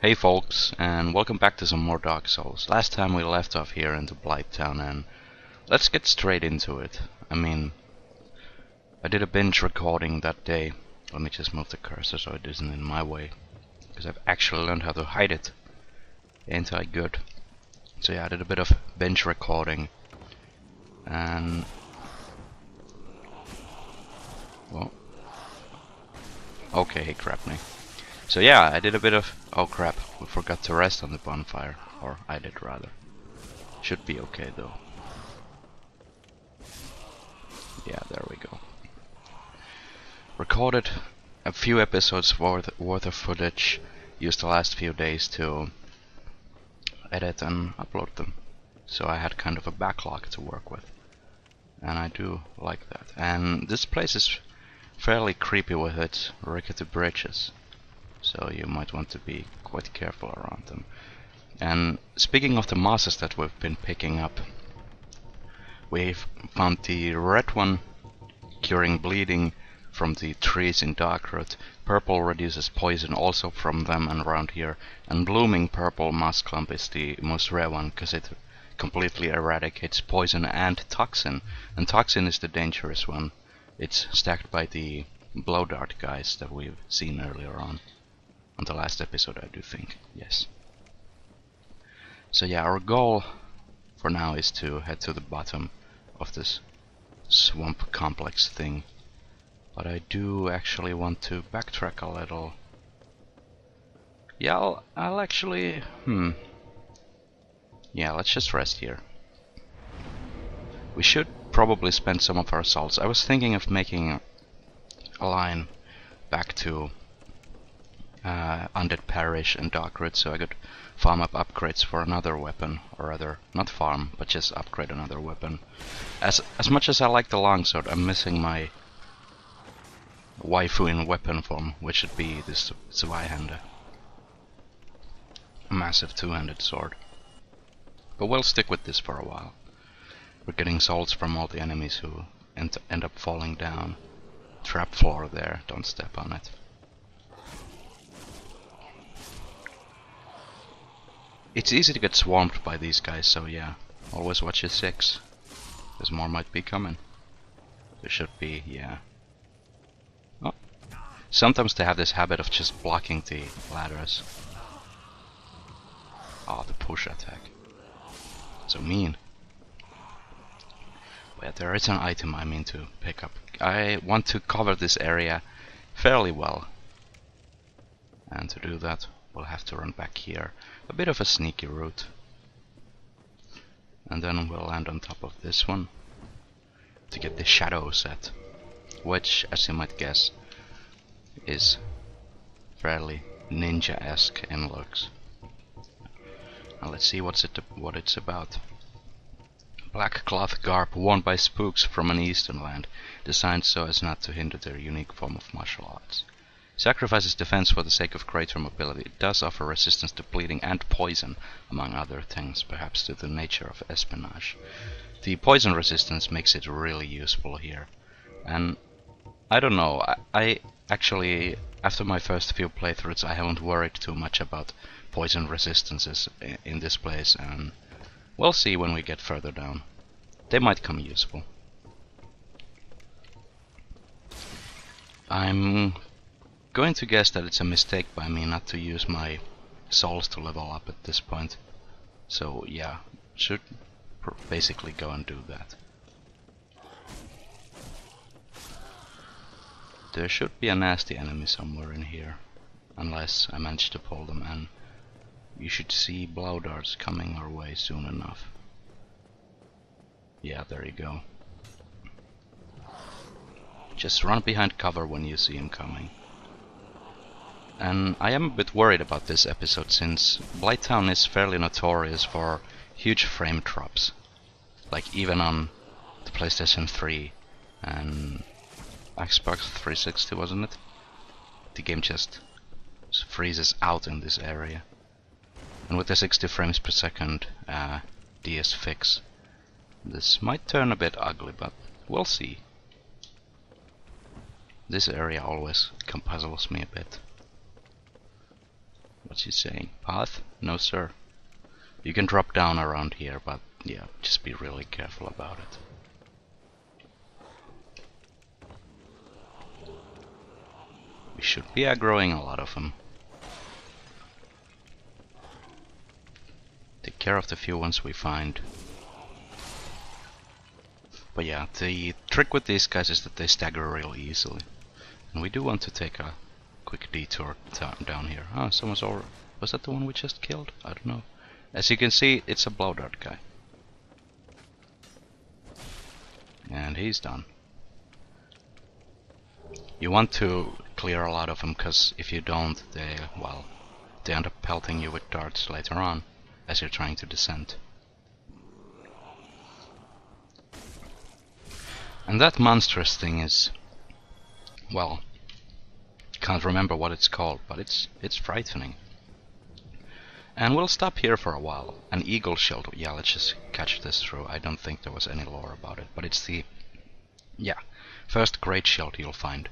Hey folks, and welcome back to some more Dark Souls. Last time we left off here into Blighttown, and let's get straight into it. I did a binge recording that day. Let me just move the cursor so it isn't in my way, because I've actually learned how to hide it. Ain't I good? So yeah, I did a bit of binge recording, and well, okay, crap me. So yeah, I did a bit of... oh crap, we forgot to rest on the bonfire. Or I did rather. Should be okay though. Yeah, there we go. Recorded a few episodes worth of footage. Used the last few days to edit and upload them. So I had kind of a backlog to work with. And I do like that. And this place is fairly creepy with its rickety bridges. So you might want to be quite careful around them. And speaking of the mosses that we've been picking up, we've found the red one curing bleeding from the trees in Darkroot. Purple reduces poison also from them and around here. And blooming purple moss clump is the most rare one because it completely eradicates poison and toxin. And toxin is the dangerous one. It's stacked by the blow dart guys that we've seen earlier on the last episode, I do think. Yes. So yeah, our goal for now is to head to the bottom of this swamp complex thing. But I do actually want to backtrack a little. Yeah, I'll actually... yeah, let's just rest here. We should probably spend some of our salts. I was thinking of making a line back to Undead Parish and Darkroot so I could farm up upgrades for another weapon, or rather, not farm, but just upgrade another weapon. As much as I like the longsword, I'm missing my waifu in weapon form, which would be this Zweihände. A massive two-handed sword. But we'll stick with this for a while. We're getting souls from all the enemies who end up falling down. Trap floor there, don't step on it. It's easy to get swarmed by these guys, so yeah, always watch your 6. Because more might be coming. There should be, yeah. Oh. Sometimes they have this habit of just blocking the ladders. Oh, the push attack. So mean. But there is an item I mean to pick up. I want to cover this area fairly well. And to do that, we'll have to run back here. A bit of a sneaky route. And then we'll land on top of this one to get the shadow set, which, as you might guess, is fairly ninja-esque in looks. Now let's see what it's about. Black cloth garb worn by spooks from an eastern land, designed so as not to hinder their unique form of martial arts. Sacrifices defense for the sake of greater mobility. It does offer resistance to bleeding and poison, among other things, perhaps due to the nature of espionage. The poison resistance makes it really useful here. And I don't know, I actually, after my first few playthroughs, I haven't worried too much about poison resistances in this place, and we'll see when we get further down. They might come useful. I'm going to guess that it's a mistake by me not to use my souls to level up at this point. So yeah, should basically go and do that. There should be a nasty enemy somewhere in here, unless I manage to pull them, and you should see blow darts coming our way soon enough. Yeah, there you go. Just run behind cover when you see him coming. And I am a bit worried about this episode, since Blighttown is fairly notorious for huge frame drops. Like even on the PlayStation 3 and Xbox 360, wasn't it? The game just freezes out in this area. And with the 60 frames per second DS fix, this might turn a bit ugly, but we'll see. This area always puzzles me a bit. What's he saying? Path? No, sir. You can drop down around here, but yeah, just be really careful about it. We should be aggroing a lot of them. Take care of the few ones we find. But yeah, the trick with these guys is that they stagger real easily. And we do want to take a quick detour down here. Oh, someone's over. Was that the one we just killed? I don't know. As you can see, it's a blow dart guy. And he's done. You want to clear a lot of them, because if you don't, they end up pelting you with darts later on, as you're trying to descend. And that monstrous thing is, well, can't remember what it's called, but it's frightening. And we'll stop here for a while. An eagle shield, yeah, let's just catch this through. I don't think there was any lore about it, but it's the, yeah, first great shield you'll find.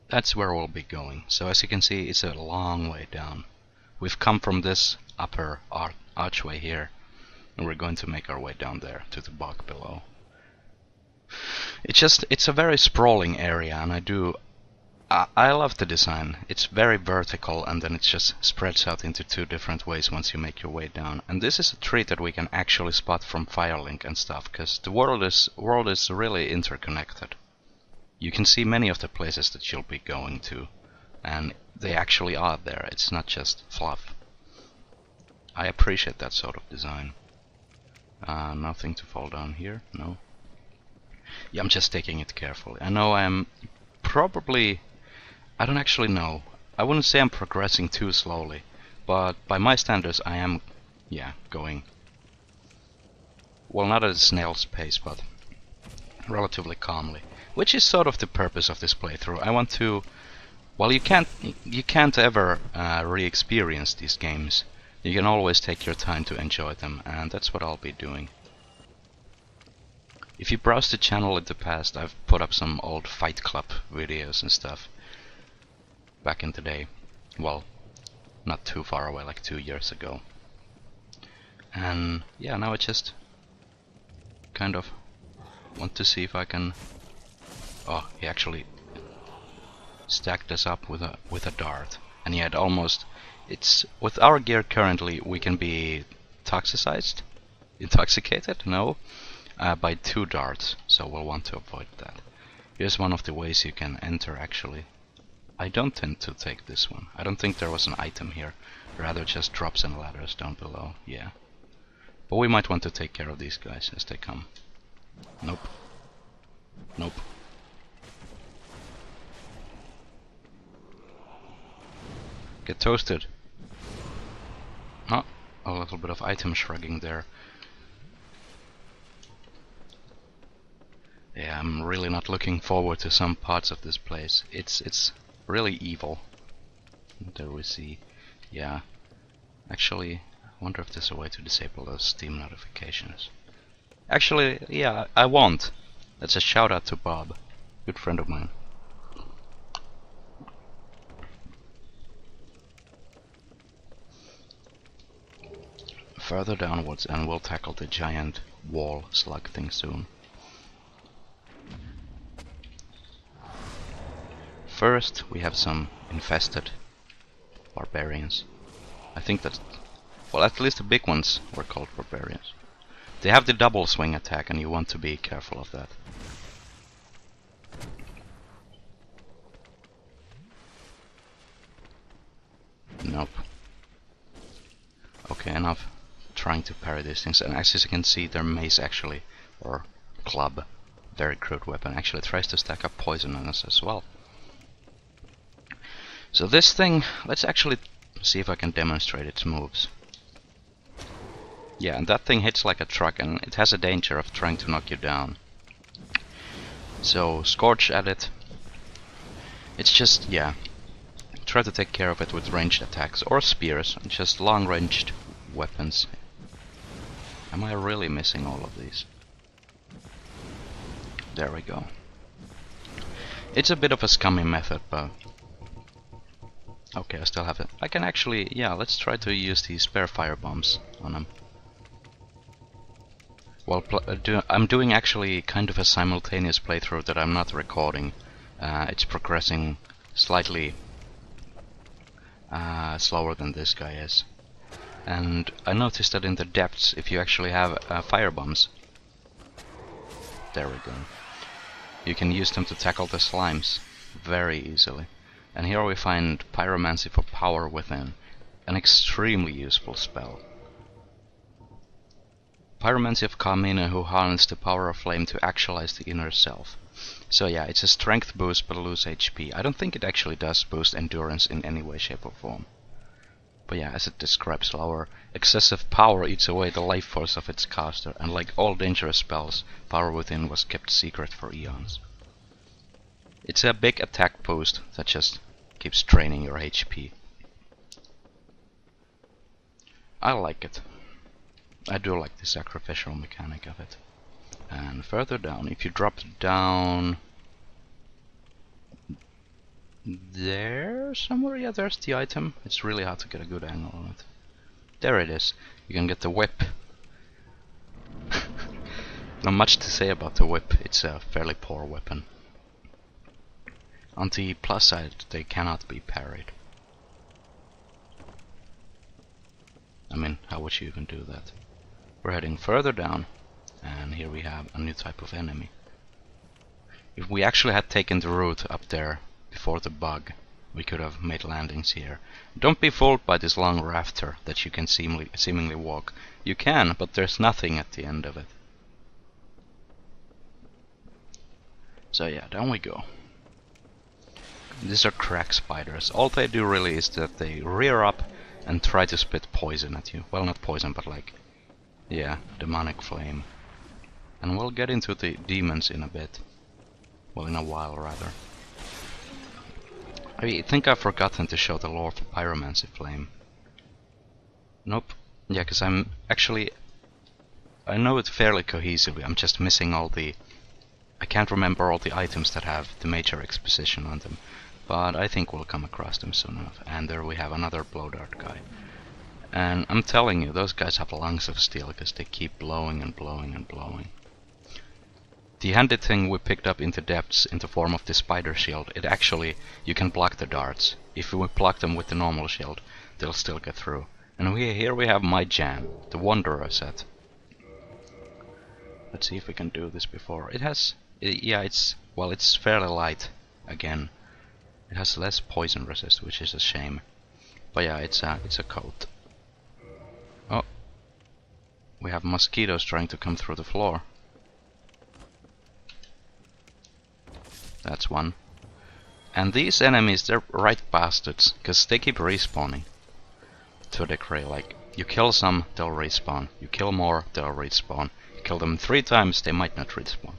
That's where we'll be going. So as you can see, it's a long way down. We've come from this upper archway here, and we're going to make our way down there to the bog below. It's a very sprawling area, and I love the design. It's very vertical, and then it just spreads out into two different ways once you make your way down. And this is a treat that we can actually spot from Firelink and stuff, because the world is really interconnected. You can see many of the places that you'll be going to, and they actually are there. It's not just fluff. I appreciate that sort of design. Nothing to fall down here, no. Yeah, I'm just taking it carefully. I know I'm probably... I don't actually know. I wouldn't say I'm progressing too slowly, but by my standards I am, yeah, going... well, not at a snail's pace, but relatively calmly. Which is sort of the purpose of this playthrough. I want to... well, you can't ever re-experience these games. You can always take your time to enjoy them, and that's what I'll be doing. If you browse the channel in the past, I've put up some old Fight Club videos and stuff back in the day. Well, not too far away, like 2 years ago. And yeah, now I just kind of want to see if I can... oh, he actually stacked us up with a dart, and he had almost... it's with our gear currently we can be intoxicated, no, by 2 darts, so we'll want to avoid that. Here's one of the ways you can enter actually. I don't tend to take this one. I don't think there was an item here, rather just drops and ladders down below, yeah. But we might want to take care of these guys as they come. Nope. Nope. Get toasted. Oh, a little bit of item shrugging there. Yeah, I'm really not looking forward to some parts of this place. It's really evil. There we see. Yeah. Actually, I wonder if there's a way to disable those Steam notifications. Actually, yeah, I won't. That's a shout out to Bob. Good friend of mine. Further downwards, and we'll tackle the giant wall slug thing soon. First, we have some infested barbarians. I think that's... well, at least the big ones were called barbarians. They have the double swing attack, and you want to be careful of that. Nope. Okay, enough trying to parry these things. And as you can see, their mace actually, or club, very crude weapon, actually tries to stack up poison on us as well. So this thing, let's actually see if I can demonstrate its moves. Yeah, and that thing hits like a truck, and it has a danger of trying to knock you down. So, Scorch at it. It's just, yeah, try to take care of it with ranged attacks, or spears, just long-ranged weapons. Am I really missing all of these? There we go. It's a bit of a scummy method, but Okay, I still have it. I can actually, yeah, let's try to use these spare fire bombs on them. Well, I'm doing actually kind of a simultaneous playthrough that I'm not recording. It's progressing slightly slower than this guy is. And I noticed that in the depths, if you actually have fire bombs, there we go, you can use them to tackle the slimes very easily. And here we find Pyromancy for power within, an extremely useful spell. Pyromancy of Kamina, who harnessed the power of flame to actualize the inner self. So yeah, it's a strength boost but lose HP. I don't think it actually does boost endurance in any way, shape or form. But yeah, as it describes, our excessive power eats away the life force of its caster, and like all dangerous spells, power within was kept secret for eons. It's a big attack boost that just keeps draining your HP. I like it. I do like the sacrificial mechanic of it. And further down, if you drop down there somewhere, yeah, there's the item. It's really hard to get a good angle on it. There it is. You can get the whip. Not much to say about the whip. It's a fairly poor weapon. On the plus side, they cannot be parried. I mean, how would you even do that? We're heading further down, and here we have a new type of enemy. If we actually had taken the route up there before the bug, we could have made landings here. Don't be fooled by this long rafter that you can seemingly walk. You can, but there's nothing at the end of it. So yeah, down we go. These are crack spiders. All they do really is that they rear up and try to spit poison at you. Well, not poison, but like, yeah, demonic flame. And we'll get into the demons in a bit. Well, in a while, rather. I think I've forgotten to show the lore for Pyromancy Flame. Nope. Yeah, because I'm actually... I know it fairly cohesively, I'm just missing all the... I can't remember all the items that have the major exposition on them. But I think we'll come across them soon enough. And there we have another blow dart guy. And I'm telling you, those guys have lungs of steel because they keep blowing and blowing and blowing. The handy thing we picked up in the depths in the form of the spider shield, it actually, you can block the darts. If we block them with the normal shield, they'll still get through. And here we have my jam, the Wanderer set. Let's see if we can do this before. It has, yeah, it's fairly light again. It has less poison resist, which is a shame. But yeah, it's a coat. Oh, we have mosquitoes trying to come through the floor. That's one. And these enemies, they're right bastards, because they keep respawning. To a degree, like, you kill some, they'll respawn. You kill more, they'll respawn. You kill them 3 times, they might not respawn.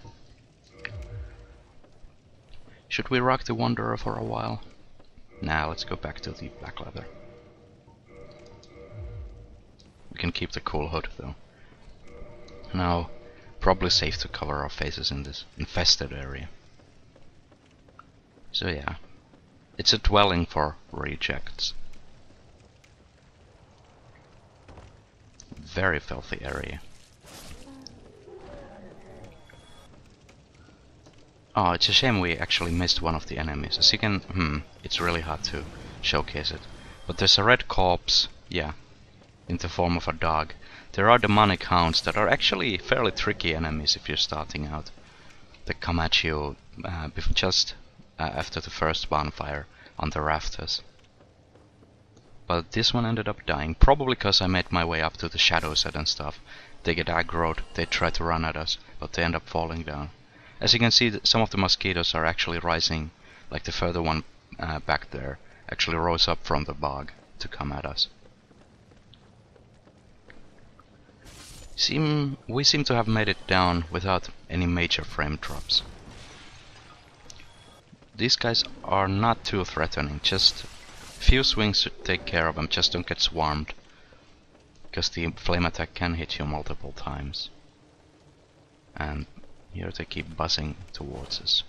Should we rock the Wanderer for a while? Nah, let's go back to the black leather. We can keep the cool hood, though. Now, probably safe to cover our faces in this infested area. So yeah, it's a dwelling for rejects. Very filthy area. Oh, it's a shame we actually missed one of the enemies. As you can, it's really hard to showcase it. But there's a red corpse, yeah, in the form of a dog. There are demonic hounds that are actually fairly tricky enemies if you're starting out. They come at you just after the first bonfire on the rafters. But this one ended up dying, probably because I made my way up to the shadow set and stuff. They get aggroed, they try to run at us, but they end up falling down. As you can see, some of the mosquitoes are actually rising, like the further one back there actually rose up from the bog to come at us. We seem to have made it down without any major frame drops. These guys are not too threatening, just a few swings should take care of them, just don't get swarmed. Because the flame attack can hit you multiple times. And here they keep buzzing towards us.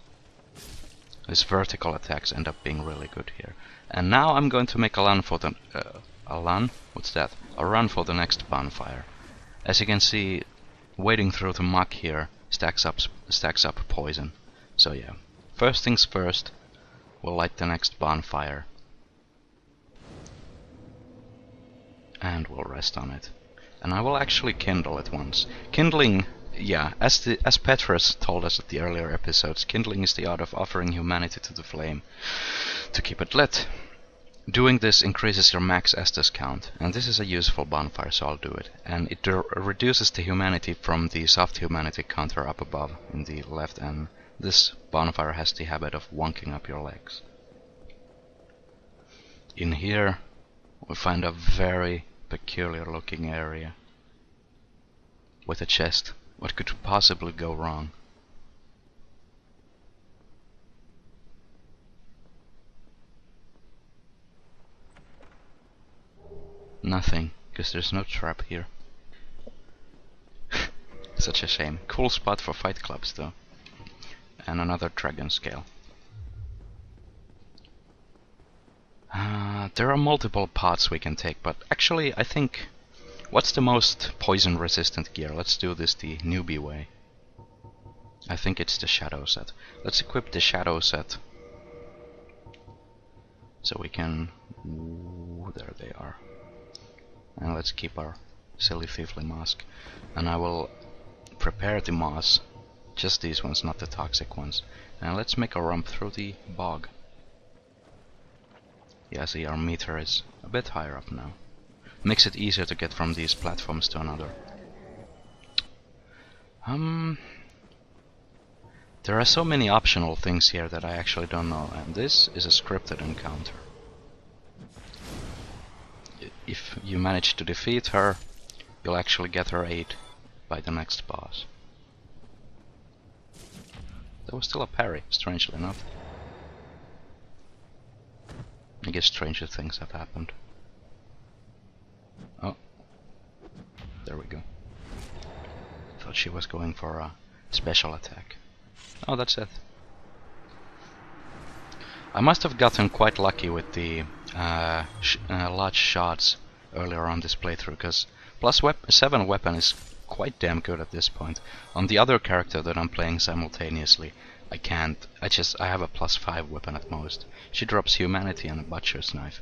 His vertical attacks end up being really good here. And now I'm going to make a run for the... a run? What's that? A run for the next bonfire. As you can see, wading through the muck here stacks up poison. So yeah, first things first, we'll light the next bonfire. And we'll rest on it. And I will actually kindle it once. Kindling, yeah, as Petrus told us at the earlier episodes, kindling is the art of offering humanity to the flame to keep it lit. Doing this increases your max Estus count, and this is a useful bonfire, so I'll do it. And it reduces the humanity from the soft humanity counter up above in the left, and this bonfire has the habit of wonking up your legs. In here we find a very peculiar looking area with a chest. What could possibly go wrong? Nothing, because there's no trap here. Such a shame. Cool spot for fight clubs though. And another dragon scale. There are multiple paths we can take, but actually I think... What's the most poison resistant gear? Let's do this the newbie way. I think it's the shadow set. Let's equip the shadow set. So we can... Ooh, there they are. And let's keep our silly thiefly mask. And I will prepare the moss. Just these ones, not the toxic ones. And let's make a romp through the bog. Yeah, see, our meter is a bit higher up now. Makes it easier to get from these platforms to another. There are so many optional things here that I actually don't know. And this is a scripted encounter. If you manage to defeat her, you'll actually get her aid by the next boss. There was still a parry, strangely enough. I guess stranger things have happened. Oh, there we go. Thought she was going for a special attack. Oh, that's it. I must have gotten quite lucky with the large shots earlier on this playthrough, because plus 7 weapon is quite damn good at this point. On the other character that I'm playing simultaneously, I can't. I have a plus 5 weapon at most. She drops humanity and a butcher's knife.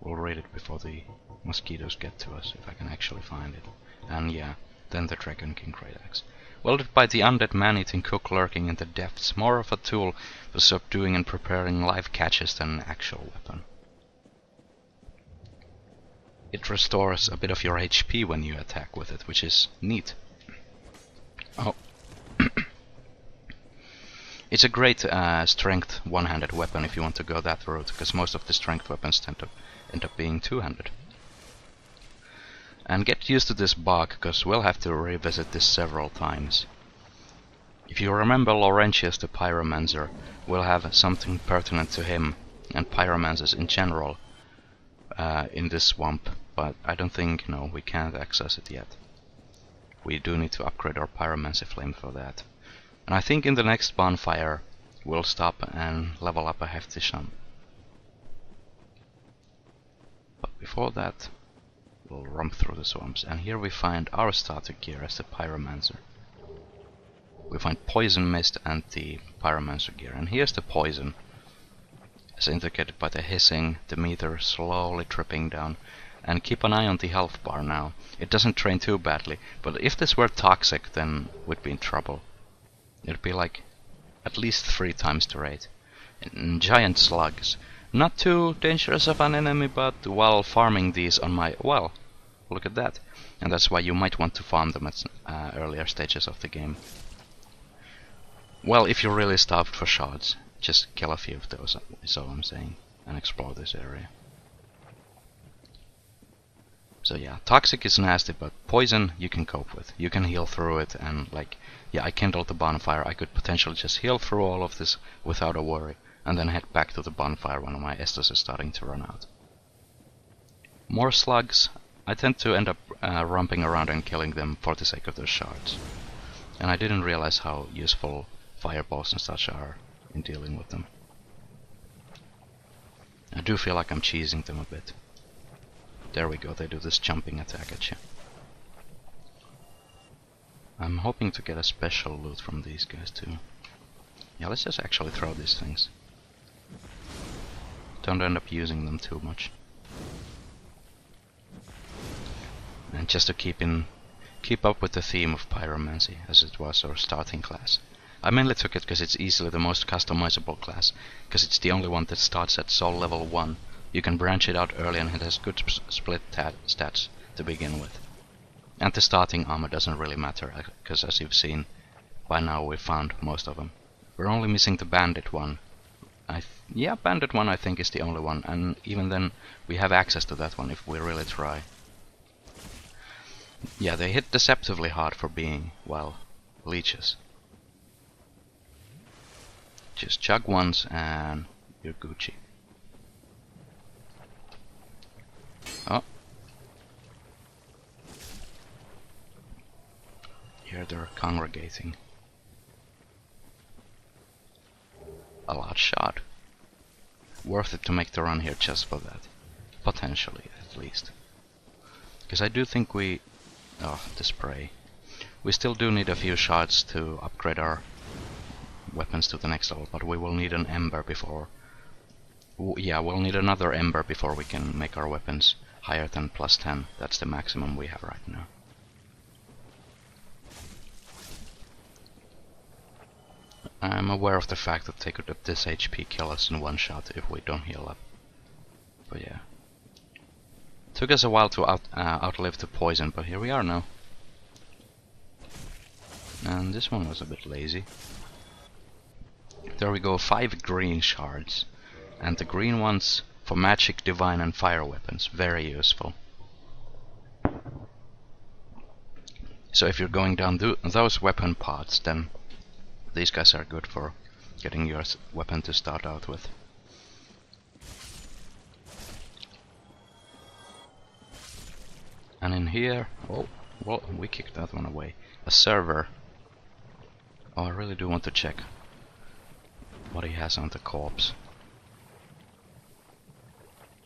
We'll read it before the mosquitoes get to us, if I can actually find it. And yeah, then the Dragon King Great Axe. Wielded by the undead man-eating cook lurking in the depths, more of a tool for subduing and preparing live catches than an actual weapon. It restores a bit of your HP when you attack with it, which is neat. Oh. It's a great strength one-handed weapon if you want to go that route, because most of the strength weapons tend to end up being two-handed. And get used to this bug, because we'll have to revisit this several times. If you remember Laurentius the Pyromancer, we'll have something pertinent to him and pyromancers in general in this swamp, but I don't think, no, we can't access it yet. We do need to upgrade our pyromancy flame for that. And I think in the next bonfire we'll stop and level up a hefty sum. But before that, we'll romp through the swamps, and here we find our starter gear as the Pyromancer. We find Poison Mist and the Pyromancer gear, and here's the poison, as indicated by the hissing, the meter slowly tripping down. And keep an eye on the health bar now. It doesn't drain too badly, but if this were toxic, then we'd be in trouble. It'd be like at least 3 times the rate. And giant slugs. Not too dangerous of an enemy, but while farming these on my... well, look at that. And that's why you might want to farm them at earlier stages of the game. Well, if you're really starved for shards, just kill a few of those, is all I'm saying. And explore this area. So yeah, toxic is nasty, but poison you can cope with. You can heal through it, and like, yeah, I kindled the bonfire. I could potentially just heal through all of this without a worry, and then head back to the bonfire when my Estus is starting to run out. More slugs. I tend to end up romping around and killing them for the sake of their shards. And I didn't realize how useful fireballs and such are in dealing with them. I do feel like I'm cheesing them a bit. There we go, they do this jumping attack at you. I'm hoping to get a special loot from these guys too. Yeah, let's just actually throw these things. Don't end up using them too much. And just to keep up with the theme of Pyromancy, as it was our starting class. I mainly took it because it's easily the most customizable class, because it's the only one that starts at soul level 1. You can branch it out early and it has good split stats to begin with. And the starting armor doesn't really matter, because as you've seen, by now we've found most of them. We're only missing the bandit one. Yeah, bandit one I think is the only one, and even then we have access to that one if we really try. Yeah, they hit deceptively hard for being, well, leeches. Just chug once and you're Gucci. Oh. Here they're congregating. A large shot. Worth it to make the run here just for that. Potentially, at least. Because I do think we... Oh, the spray. We still do need a few shots to upgrade our weapons to the next level, but we will need an ember before... Yeah, we'll need another ember before we can make our weapons higher than +10. That's the maximum we have right now. I'm aware of the fact that they could at this HP kill us in one shot if we don't heal up. But yeah. Took us a while to outlive the poison, but here we are now. And this one was a bit lazy. There we go, 5 green shards. And the green ones for magic, divine and fire weapons. Very useful. So if you're going down those weapon paths, then these guys are good for getting your weapon to start out with. And in here, oh, well, we kicked that one away. A server. Oh, I really do want to check what he has on the corpse.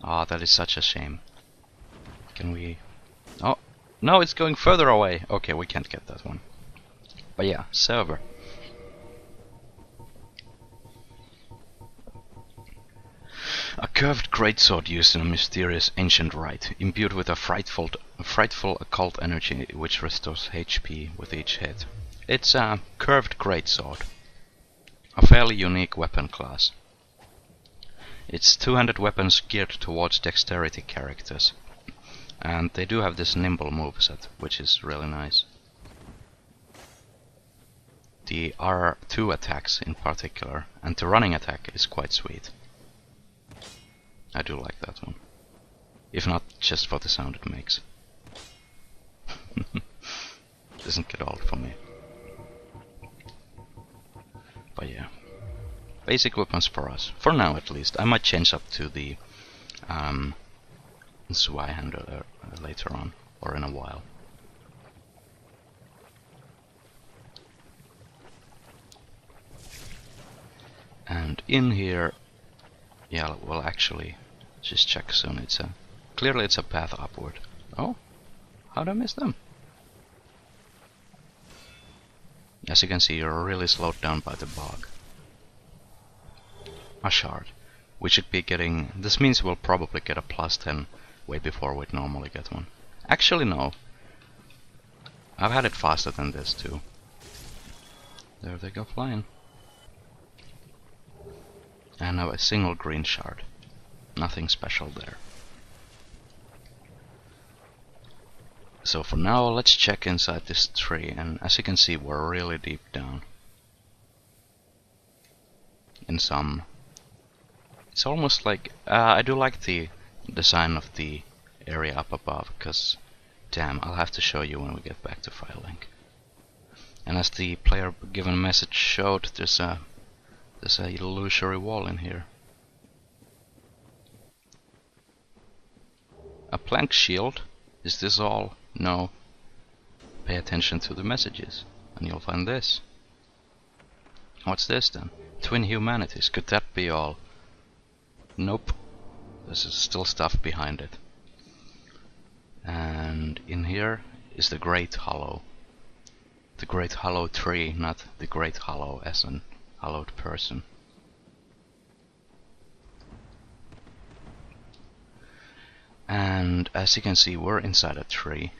Ah, that is such a shame. Can we... Oh, no, it's going further away. Okay, we can't get that one. But yeah, server. A curved greatsword used in a mysterious ancient rite, imbued with a frightful occult energy which restores HP with each hit. It's a curved greatsword. A fairly unique weapon class. It's two-handed weapons geared towards dexterity characters. And they do have this nimble moveset, which is really nice. The R2 attacks in particular, and the running attack is quite sweet. I do like that one. If not just for the sound it makes. Doesn't get old for me. But yeah. Basic weapons for us. For now at least. I might change up to the Zweihander later on. Or in a while. And in here... Yeah, well actually... Just check soon. It's a... Clearly it's a path upward. Oh? How'd I miss them? As you can see, you're really slowed down by the bog. A shard. We should be getting... This means we'll probably get a +10 way before we'd normally get one. Actually, no. I've had it faster than this, too. There they go flying. And now a single green shard. Nothing special there. So for now, let's check inside this tree, and as you can see, we're really deep down. In some... It's almost like... I do like the design of the area up above, because... Damn, I'll have to show you when we get back to FileLink. And as the player given message showed, there's a illusory wall in here. A plank shield? Is this all? No. Pay attention to the messages, and you'll find this. What's this then? Twin humanities. Could that be all? Nope. There's still stuff behind it. And in here is the Great Hollow. The Great Hollow tree, not the Great Hollow as an hollowed person. And as you can see, we're inside a tree.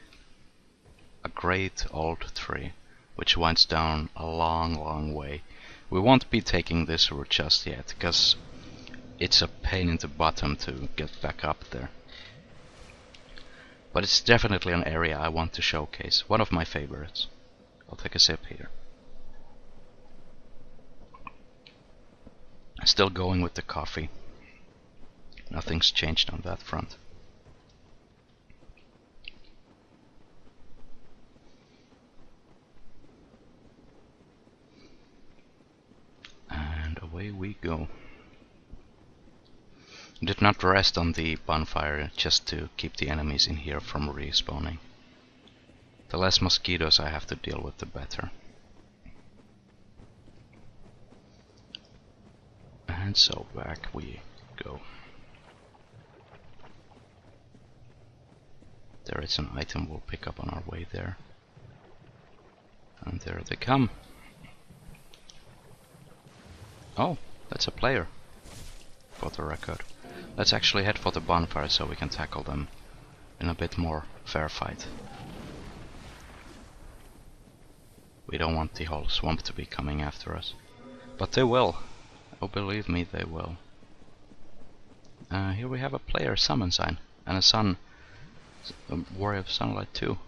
A great old tree, which winds down a long way. We won't be taking this route just yet, because it's a pain in the bottom to get back up there. But it's definitely an area I want to showcase, one of my favorites. I'll take a sip here. Still going with the coffee. Nothing's changed on that front. And away we go. Did not rest on the bonfire just to keep the enemies in here from respawning. The less mosquitoes I have to deal with, the better. And so back we go. There is an item we'll pick up on our way there. And there they come. Oh, that's a player, for the record. Let's actually head for the bonfire so we can tackle them in a bit more fair fight. We don't want the whole swamp to be coming after us. But they will. Oh, believe me, they will. Here we have a player summon sign. And a sun. A warrior of sunlight too.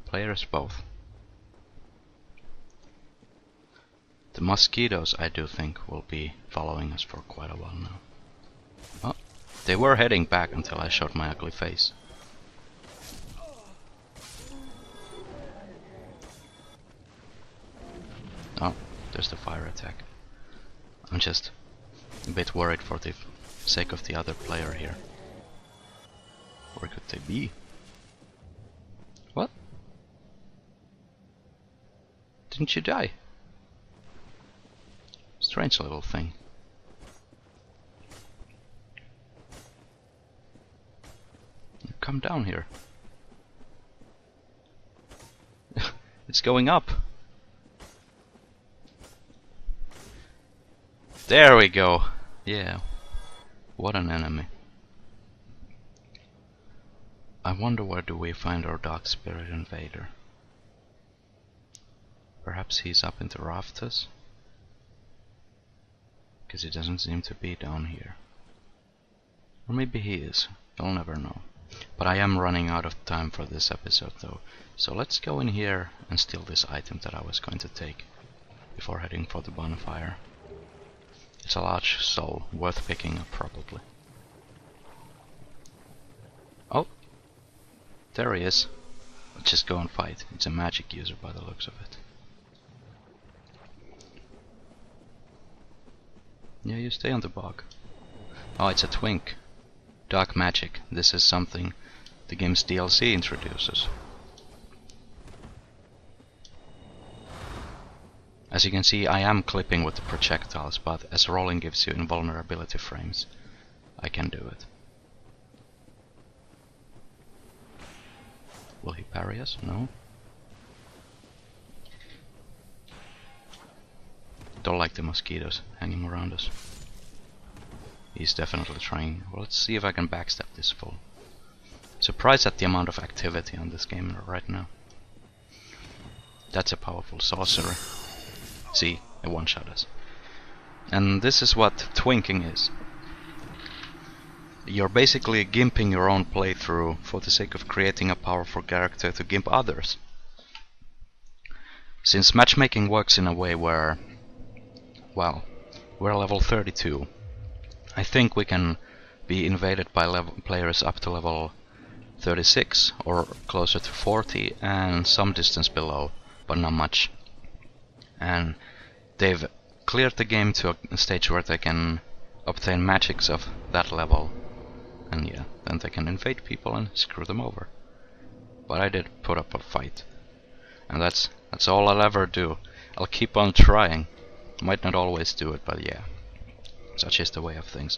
Players both. The mosquitoes, I do think, will be following us for quite a while now. Oh, they were heading back until I showed my ugly face. Oh, there's the fire attack. I'm just a bit worried for the sake of the other player here. Where could they be? What? Didn't you die? Strange little thing. Come down here. It's going up. There we go. Yeah. What an enemy. I wonder where do we find our dark spirit invader. Perhaps he's up in the rafters? Because he doesn't seem to be down here. Or maybe he is. You'll never know. But I am running out of time for this episode though. So let's go in here and steal this item that I was going to take before heading for the bonfire. It's a large soul, worth picking up probably. Oh! There he is. Let's just go and fight. It's a magic user by the looks of it. Yeah, you stay on the bog. Oh, it's a twink. Dark magic. This is something the game's DLC introduces. As you can see, I am clipping with the projectiles, but as rolling gives you invulnerability frames, I can do it. Will he parry us? No. Don't like the mosquitoes hanging around us. He's definitely trying. Well, let's see if I can backstab this fool. Surprised at the amount of activity on this game right now. That's a powerful sorcerer. See, it one-shot us. And this is what twinking is. You're basically gimping your own playthrough for the sake of creating a powerful character to gimp others. Since matchmaking works in a way where, well, we're level 32. I think we can be invaded by players up to level 36 or closer to 40 and some distance below, but not much. And they've cleared the game to a stage where they can obtain magics of that level. And yeah, then they can invade people and screw them over. But I did put up a fight. And that's all I'll ever do. I'll keep on trying. Might not always do it, but yeah, such is the way of things.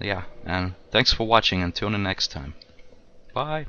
Yeah, and thanks for watching and tune in next time. Bye!